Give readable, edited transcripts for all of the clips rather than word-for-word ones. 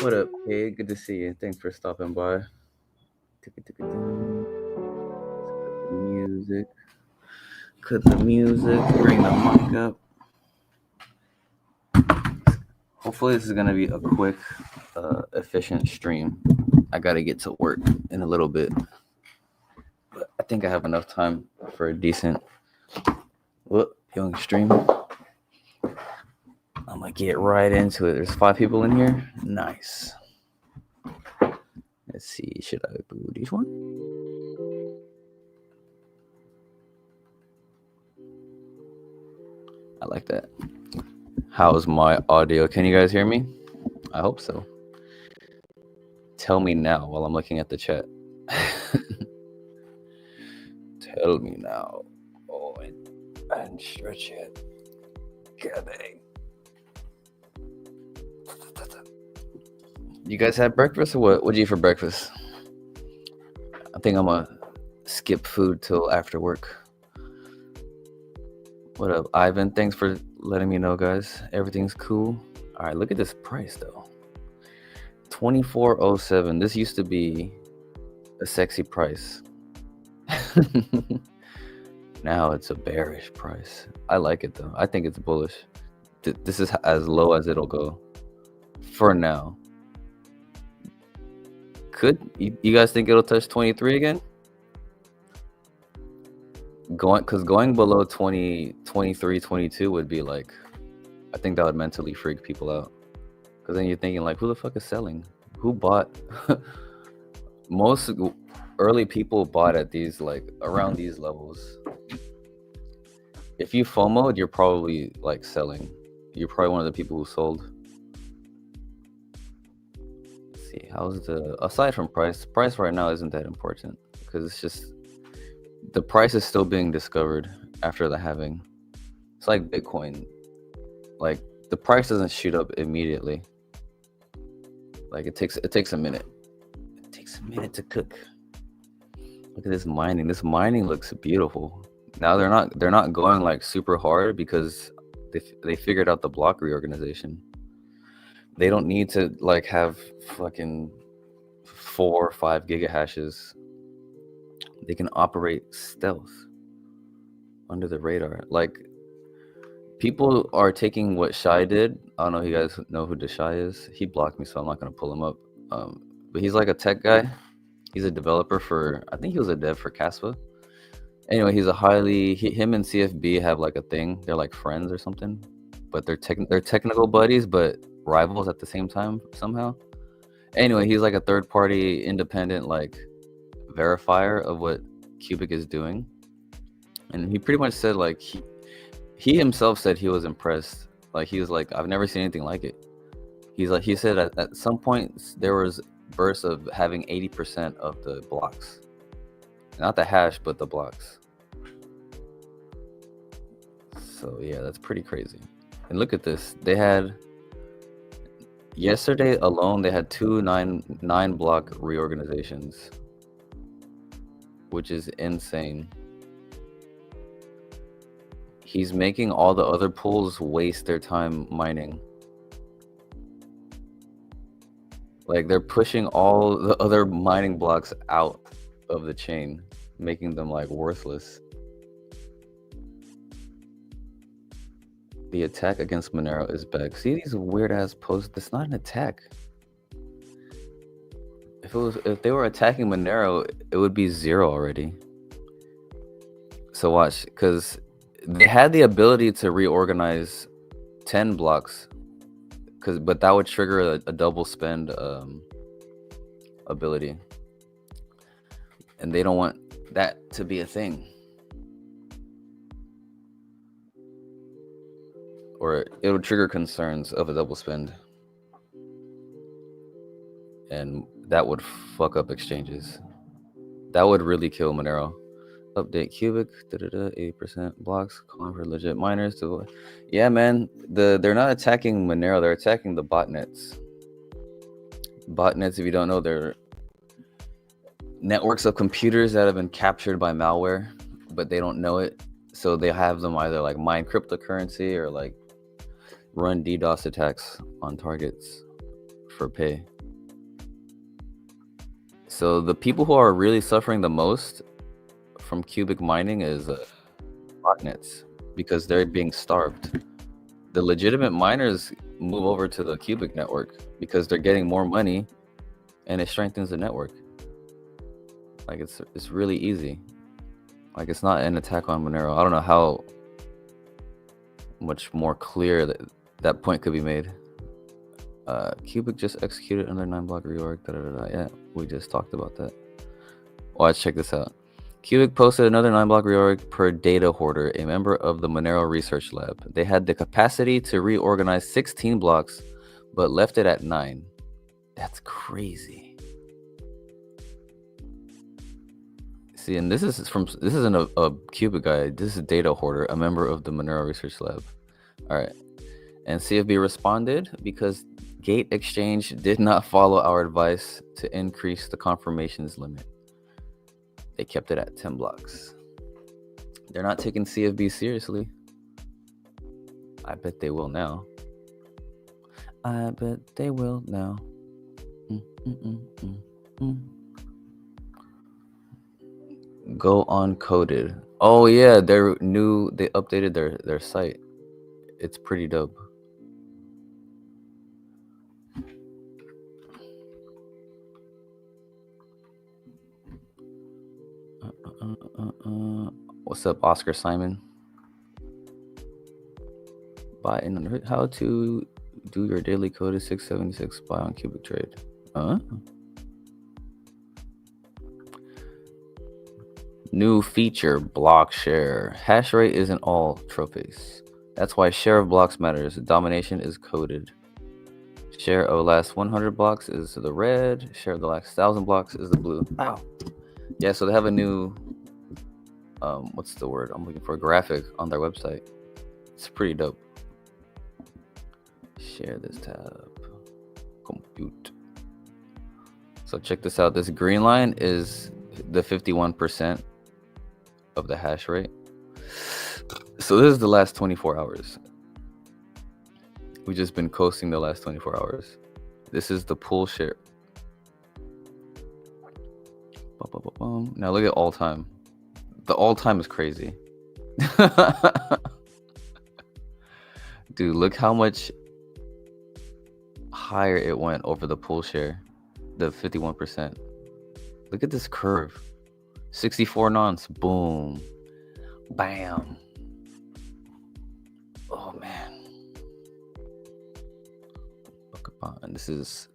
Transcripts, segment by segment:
What up, hey? Good to see you. Thanks for stopping by. Music. Cut the music. Bring the mic up. Hopefully, this is gonna be a quick, efficient stream. I gotta get to work in a little bit, but I think I have enough time for a decent, young stream. I'm gonna get right into it. There's 5 people in here. Nice. Let's see. Should I do this one? I like that. How's my audio? Can you guys hear me? I hope so. Tell me now while I'm looking at the chat. Tell me now. Oh, and stretch it. God dang. You guys had breakfast or what? What'd you eat for breakfast? I think I'm gonna skip food till after work. What up, Ivan? Thanks for letting me know, guys. Everything's cool. All right, look at this price though. 2407. This used to be a sexy price. Now it's a bearish price. I like it though. I think it's bullish. This is as low as it'll go for now. Could you guys think it'll touch 23 again? Going below 20, 23, 22 would be like, I think that would mentally freak people out. Because then you're thinking like, who the fuck is selling? Who bought? Most early people bought at these, like around these levels. If you FOMO'd, you're probably like selling. You're probably one of the people who sold. Let's see, how's aside from price right now isn't that important because it's just, the price is still being discovered after the halving. It's like Bitcoin. Like the price doesn't shoot up immediately. Like it takes a minute. It takes a minute to cook. Look at this mining. This mining looks beautiful. Now they're not going like super hard because they figured out the block reorganization. They don't need to like have fucking 4 or 5 gigahashes. They can operate stealth under the radar. Like people are taking what Shy did. I don't know if you guys know who Shy is. He blocked me, so I'm not gonna pull him up. But he's like a tech guy. He's a developer for, I think he was a dev for Caspa. Anyway, he's a him and CFB have like a thing. They're like friends or something, but they're technical buddies, but rivals at the same time somehow. Anyway, he's like a third party independent like verifier of what Qubic is doing, and he pretty much said like he himself said he was impressed. Like he was like, I've never seen anything like it. He said at some point there was bursts of having 80% of the blocks, not the hash but the blocks. So yeah, that's pretty crazy. And look at this. They had yesterday alone, they had 2 nine block reorganizations, which is insane. He's making all the other pools waste their time mining. Like they're pushing all the other mining blocks out of the chain, making them like worthless. The attack against Monero is back. See these weird ass posts? That's not an attack. If they were attacking Monero, it would be 0 already. So watch, because they had the ability to reorganize 10 blocks, but that would trigger a double spend ability, and they don't want that to be a thing, or it would trigger concerns of a double spend, and that would fuck up exchanges. That would really kill Monero. Update Qubic, 80% blocks, calling for legit miners to, yeah, man. They're not attacking Monero, they're attacking the botnets. Botnets, if you don't know, they're networks of computers that have been captured by malware, but they don't know it. So they have them either like mine cryptocurrency or like run DDoS attacks on targets for pay. So the people who are really suffering the most from Qubic mining is botnets, because they're being starved. The legitimate miners move over to the Qubic network because they're getting more money, and it strengthens the network. Like it's really easy. Like it's not an attack on Monero. I don't know how much more clear that point could be made. Qubic just executed another 9-block reorg. Yeah, we just talked about that. Let's check this out. Qubic posted another 9-block reorg per data hoarder, a member of the Monero research lab. They had the capacity to reorganize 16 blocks, but left it at 9. That's crazy. See, and this isn't a Qubic guy. This is data hoarder, a member of the Monero research lab. All right. And CFB responded, because Gate Exchange did not follow our advice to increase the confirmations limit. They kept it at 10 blocks. They're not taking CFB seriously. I bet they will now. I bet they will now. Go uncoded. Oh yeah, they updated their site. It's pretty dope. What's up, Oscar Simon? Buy in how to do your daily coded 676 buy on Qubic trade. New feature, block share. Hash rate isn't all trophies. That's why share of blocks matters. Domination is coded. Share of the last 100 blocks is the red. Share of the last 1,000 blocks is the blue. Wow. Yeah, so they have a new, what's the word I'm looking for? Graphic on their website. It's pretty dope. Share this tab. Compute. So check this out. This green line is the 51% of the hash rate. So this is the last 24 hours. We've just been coasting the last 24 hours. This is the pool share. Now look at all time. The all time is crazy. Dude, look how much higher it went over the pool share. The 51%. Look at this curve. 64 nonce. Boom. Bam. Oh man. And this is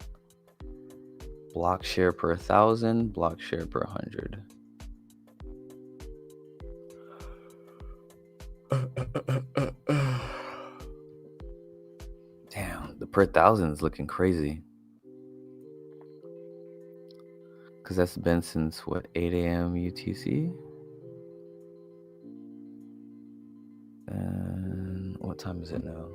block share per 1,000, block share per 100. Damn, the per 1,000 is looking crazy. Because that's been since what, 8 a.m. UTC? And what time is it now?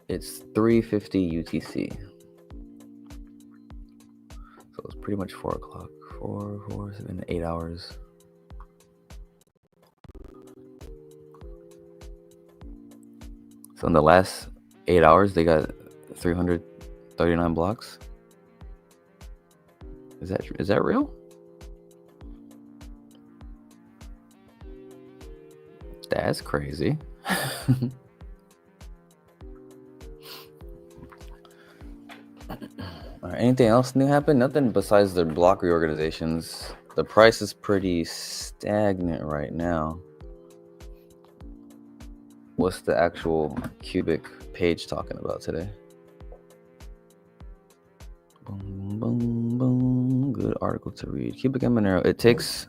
It's 3:50 UTC. So it's pretty much 4 o'clock. 4, 7, 8 hours. So in the last 8 hours, they got 339 blocks. Is that real? That's crazy. All right, anything else new happened? Nothing besides the block reorganizations. The price is pretty stagnant right now. What's the actual Qubic page talking about today? Boom, boom, boom. Good article to read. Qubic and Monero. It takes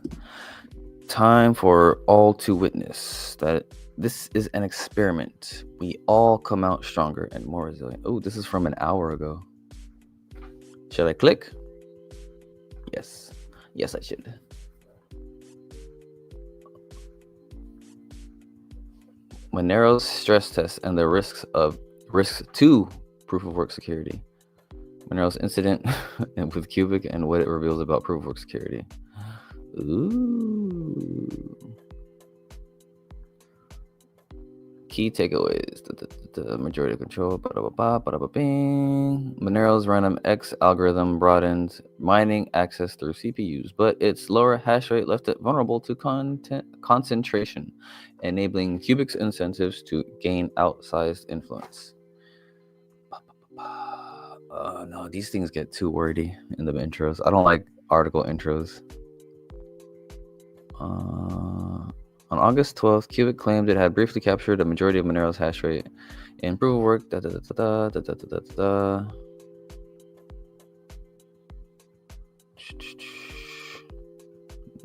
time for all to witness that this is an experiment. We all come out stronger and more resilient. Oh, this is from an hour ago. Should I click? Yes. Yes, I should. Monero's stress test and the risks to proof of work security. Monero's incident with Qubic and what it reveals about proof of work security. Ooh. Key takeaways: the majority of control. Monero's random X algorithm broadens mining access through CPUs, but its lower hash rate left it vulnerable to concentration, enabling Qubic's incentives to gain outsized influence. No, these things get too wordy in the intros. I don't like article intros. On August 12th, Qubic claimed it had briefly captured a majority of Monero's hash rate in proof of work. Do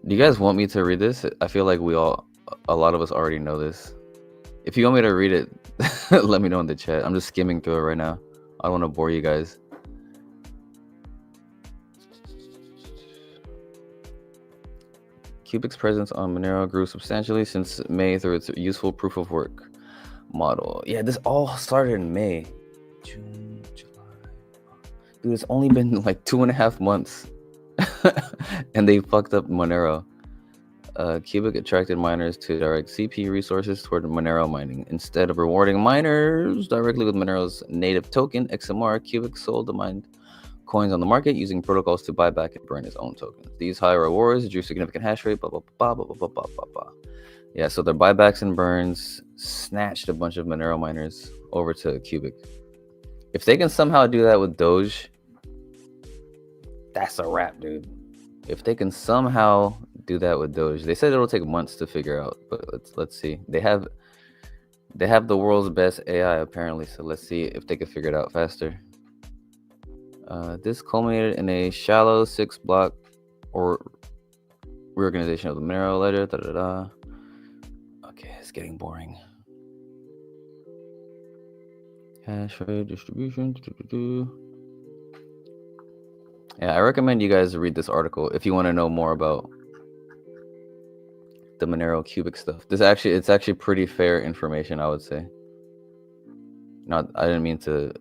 you guys want me to read this? I feel like a lot of us already know this. If you want me to read it, let me know in the chat. I'm just skimming through it right now. I don't want to bore you guys. Qubic's presence on Monero grew substantially since May through its useful proof of work model. Yeah, this all started in May. June, July. Dude, it's only been like 2.5 months. And they fucked up Monero. Qubic attracted miners to direct CPU resources toward Monero mining. Instead of rewarding miners directly with Monero's native token, XMR, Qubic sold the mined coins on the market using protocols to buy back and burn his own tokens. These high rewards drew significant hash rate. Yeah, so their buybacks and burns snatched a bunch of Monero miners over to Qubic. If they can somehow do that with Doge, that's a wrap, dude. If they can somehow do that with Doge, they said it'll take months to figure out, but let's see. They have the world's best AI apparently, so let's see if they can figure it out faster. This culminated in a shallow 6-block reorganization of the Monero ledger. Okay, it's getting boring. Hash rate distribution. Yeah, I recommend you guys read this article if you want to know more about the Monero Qubic stuff. It's actually pretty fair information, I would say. I didn't mean to,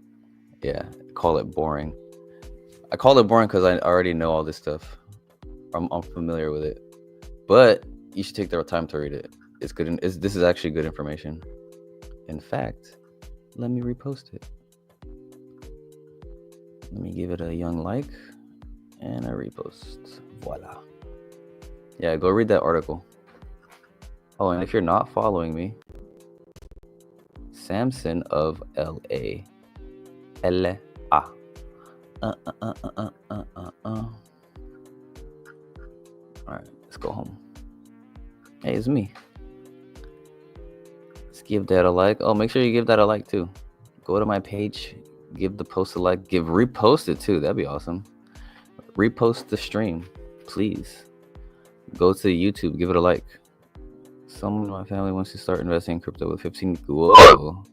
call it boring. I call it boring because I already know all this stuff. I'm familiar with it, but you should take the time to read it. It's good. This is actually good information. In fact, let me repost it. Let me give it a young like and a repost. Voila. Yeah, go read that article. Oh, and if you're not following me, Samson of LA. LA. Alright, let's go home. Hey, it's me. Let's give that a like. Oh, make sure you give that a like too. Go to my page, give the post a like, repost it too. That'd be awesome. Repost the stream, please. Go to YouTube, give it a like. Someone in my family wants to start investing in crypto with 15. Whoa.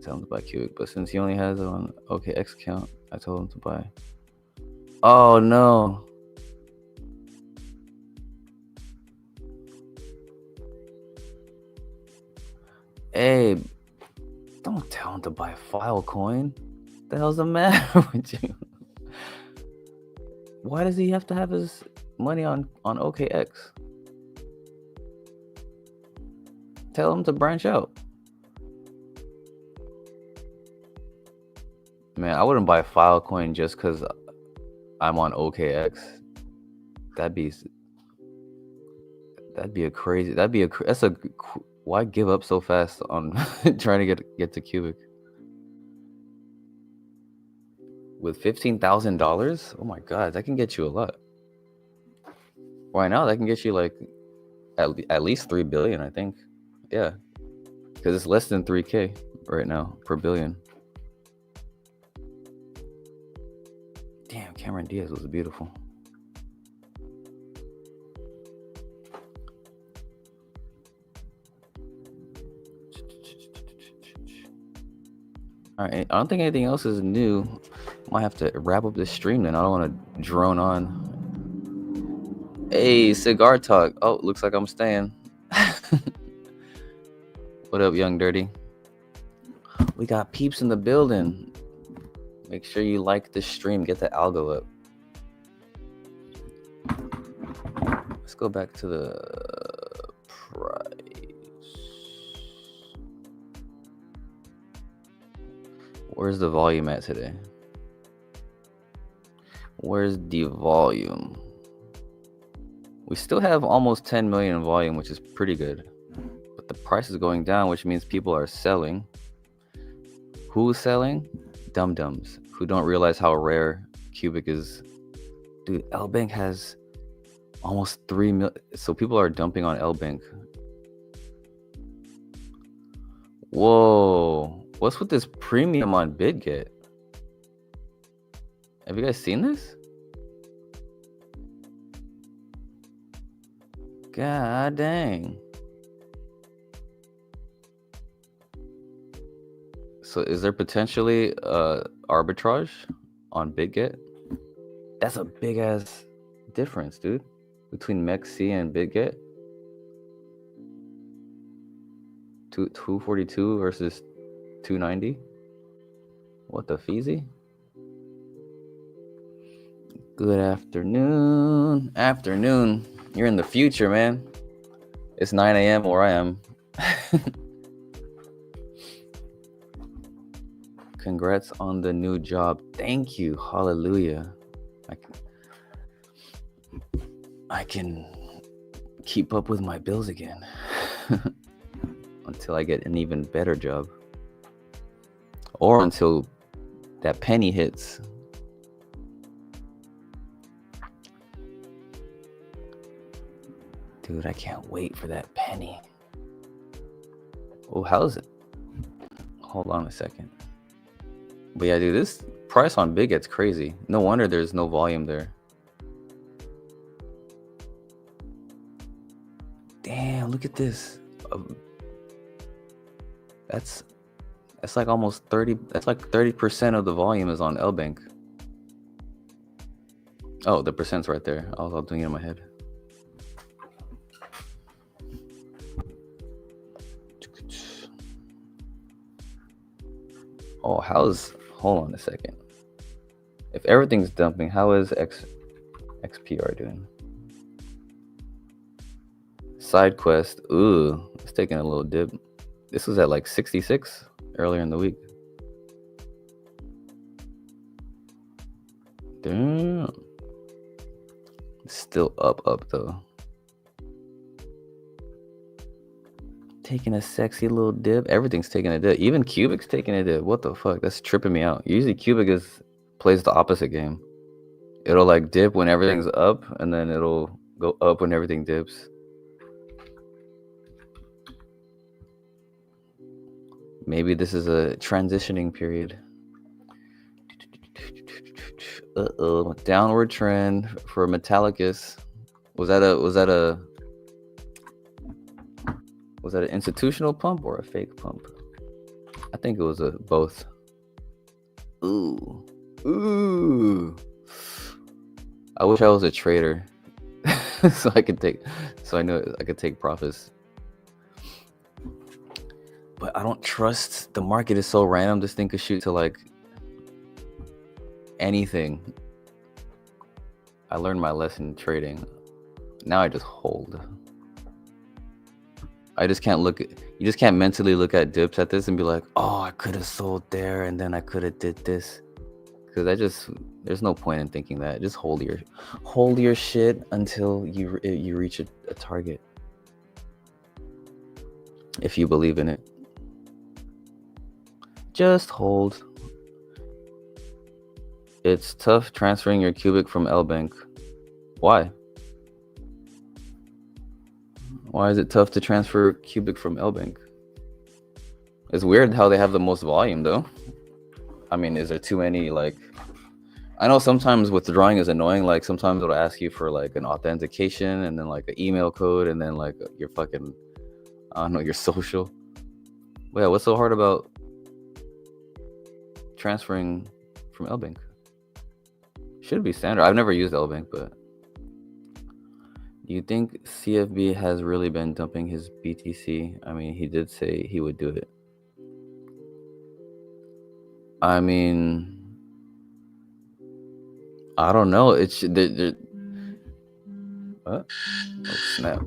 Tell him to buy Qubic, but since he only has it on OKX account, I told him to buy. Oh no. Hey, don't tell him to buy Filecoin. What the hell's the matter with you? Why does he have to have his money on OKX? Tell him to branch out. Man, I wouldn't buy Filecoin just because I'm on OKX. Why give up so fast on trying to get to Qubic? With $15,000? Oh my god, that can get you a lot. Right now, that can get you like at least 3 billion, I think. Yeah, because it's less than 3K right now per billion. Damn, Cameron Diaz was beautiful. All right, I don't think anything else is new. Might have to wrap up this stream then. I don't want to drone on. Hey, cigar talk. Oh, looks like I'm staying. What up, Young Dirty? We got peeps in the building. Make sure you like this stream. Get the algo up. Let's go back to the price. Where's the volume at today? Where's the volume? We still have almost 10 million in volume, which is pretty good. But the price is going down, which means people are selling. Who's selling? Dum-dums who don't realize how rare Qubic is. Dude, LBank has almost 3 million. So people are dumping on LBank. Whoa. What's with this premium on BitGet? Have you guys seen this? God dang. So is there potentially arbitrage on BitGet? That's a big ass difference, dude, between MEXC and BitGet. 242 versus 290. What the feezy? Good afternoon. Afternoon. You're in the future, man. It's 9 a.m. where I am. Congrats on the new job. Thank you. Hallelujah. I can keep up with my bills again until I get an even better job, or until that penny hits. Dude, I can't wait for that penny. Oh, how's it? Hold on a second. But yeah, dude, this price on BitGet's crazy. No wonder there's no volume there. Damn, look at this. That's like almost 30. That's like 30% of the volume is on LBank. Oh, the percent's right there. I was all doing it in my head. Oh, hold on a second. If everything's dumping, how is XPR doing? Side quest, ooh, it's taking a little dip. This was at like 66 earlier in the week. Damn. It's still up though. Taking a sexy little dip. Everything's taking a dip. Even Qubic's taking a dip. What the fuck? That's tripping me out. Usually Qubic plays the opposite game. It'll like dip when everything's up, and then it'll go up when everything dips. Maybe this is a transitioning period. Downward trend for Metallicus. Was that an institutional pump or a fake pump? I think it was both. Ooh. I wish I was a trader, so I know I could take profits. But I don't trust the market. Is so random. This thing could shoot to like anything. I learned my lesson in trading. Now I just hold. I just can't you just can't mentally look at dips at this and be like, oh, I could have sold there and then I could have did this. Because there's no point in thinking that. Just hold your shit until you reach a target. If you believe in it. Just hold. It's tough transferring your Qubic from LBank. Why? Why is it tough to transfer Qubic from LBank? It's weird how they have the most volume though. I mean, is there too many like... I know sometimes withdrawing is annoying. Like sometimes it'll ask you for like an authentication and then like an email code and then like your fucking, I don't know, your social. But yeah, what's so hard about transferring from LBank? Should be standard. I've never used LBank, but do you think CFB has really been dumping his BTC? I mean, he did say he would do it. I mean, I don't know. What? Oh snap!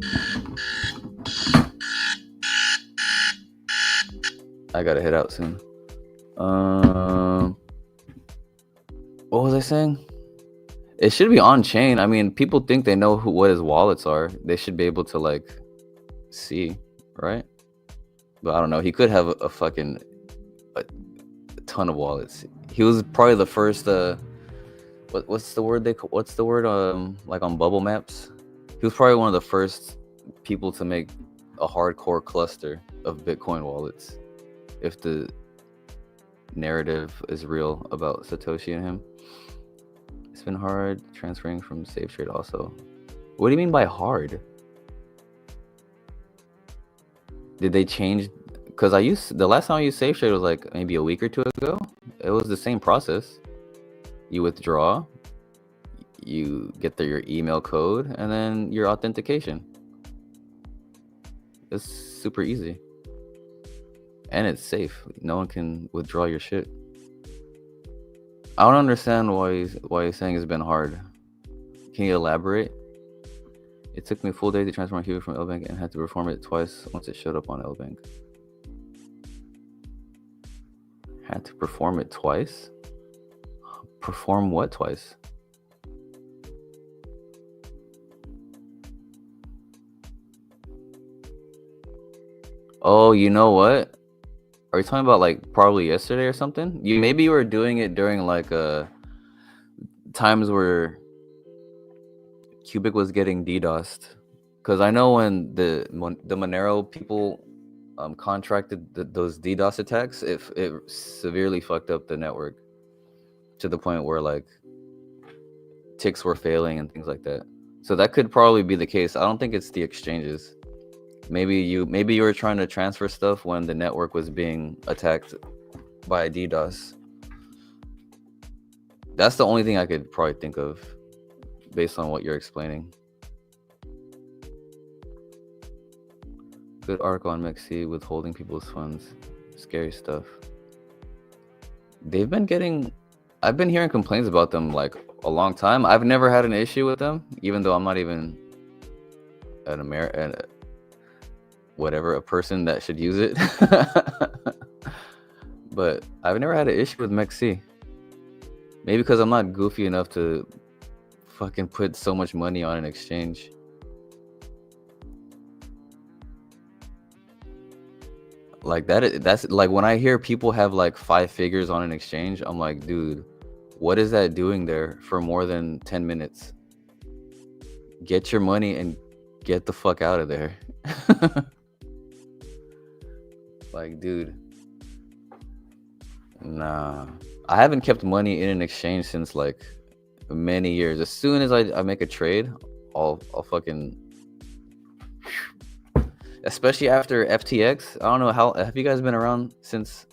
I gotta head out soon. What was I saying? It should be on chain. I mean, people think they know what his wallets are. They should be able to like see, right? But I don't know. He could have a fucking a ton of wallets. He was probably the first. What's the word what's the word like on bubble maps? He was probably one of the first people to make a hardcore cluster of Bitcoin wallets. If the narrative is real about Satoshi and him. It's been hard transferring from Safe Trade also. What do you mean by hard? Did they change? Because the last time I used Safe Trade was like maybe a week or two ago. It was the same process. You withdraw, you get your email code, and then your authentication. It's super easy. And it's safe. No one can withdraw your shit. I don't understand why he's saying it's been hard. Can you elaborate? It took me a full day to transfer my Qubic from LBank and had to perform it twice once it showed up on LBank. Had to perform it twice? Perform what twice? Oh, you know what? Are you talking about like probably yesterday or something? Maybe you were doing it during like times where Qubic was getting DDoSed. Because I know when the Monero people contracted those DDoS attacks, it severely fucked up the network to the point where like ticks were failing and things like that. So that could probably be the case. I don't think it's the exchanges. Maybe you were trying to transfer stuff when the network was being attacked by DDoS. That's the only thing I could probably think of based on what you're explaining. Good article on MEXC withholding people's funds. Scary stuff. I've been hearing complaints about them like a long time. I've never had an issue with them, even though I'm not even an American, a person that should use it. But I've never had an issue with MEXC. Maybe because I'm not goofy enough to fucking put so much money on an exchange. Like that's like when I hear people have like 5 figures on an exchange, I'm like, dude, what is that doing there for more than 10 minutes? Get your money and get the fuck out of there. Like, dude, nah. I haven't kept money in an exchange since like many years. As soon as I make a trade, I'll fucking, especially after FTX. I don't know how, have you guys been around since,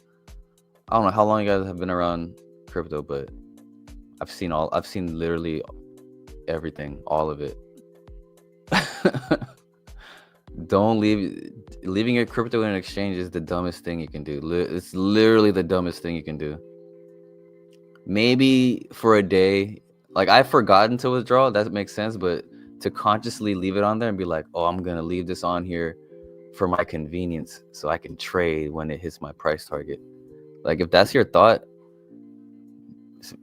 I don't know how long you guys have been around crypto, but I've seen literally everything, all of it. Don't leaving your crypto in an exchange is the dumbest thing you can do. It's literally the dumbest thing you can do. Maybe for a day, like I've forgotten to withdraw, that makes sense, but to consciously leave it on there and be like, oh, I'm gonna leave this on here for my convenience so I can trade when it hits my price target. Like if that's your thought,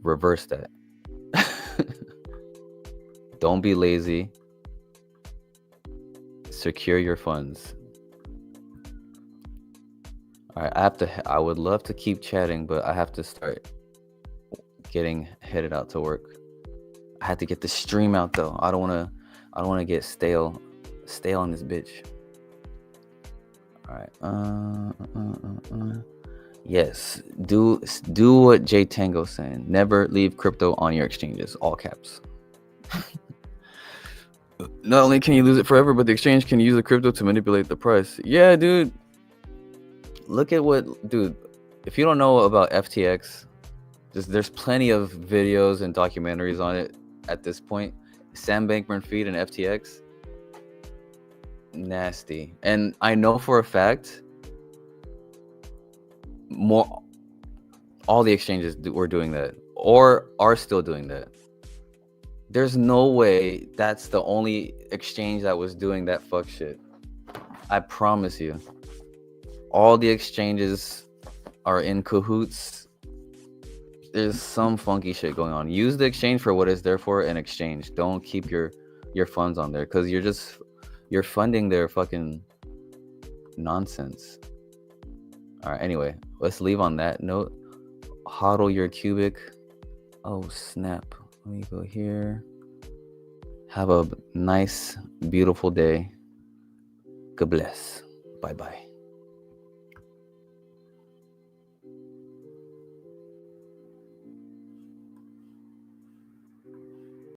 reverse that. Don't be lazy. Secure your funds. All right, I would love to keep chatting, but I have to start getting headed out to work. I had to get the stream out though. I don't want to get stale on this bitch. All right. Yes, do what J Tango's saying. Never leave crypto on your exchanges. All caps. Not only can you lose it forever, but the exchange can use the crypto to manipulate the price. Yeah, dude. Look at dude. If you don't know about FTX, there's plenty of videos and documentaries on it at this point. Sam Bankman-Fried and FTX. Nasty. And I know for a fact all the exchanges were doing that or are still doing that. There's no way that's the only exchange that was doing that fuck shit. I promise you. All the exchanges are in cahoots. There's some funky shit going on. Use the exchange for what it's there for, an exchange. Don't keep your funds on there, because you're funding their fucking nonsense. All right, anyway, let's leave on that note. Hodl your Qubic. Oh snap, let me go here. Have a nice, beautiful day. God bless. Bye bye.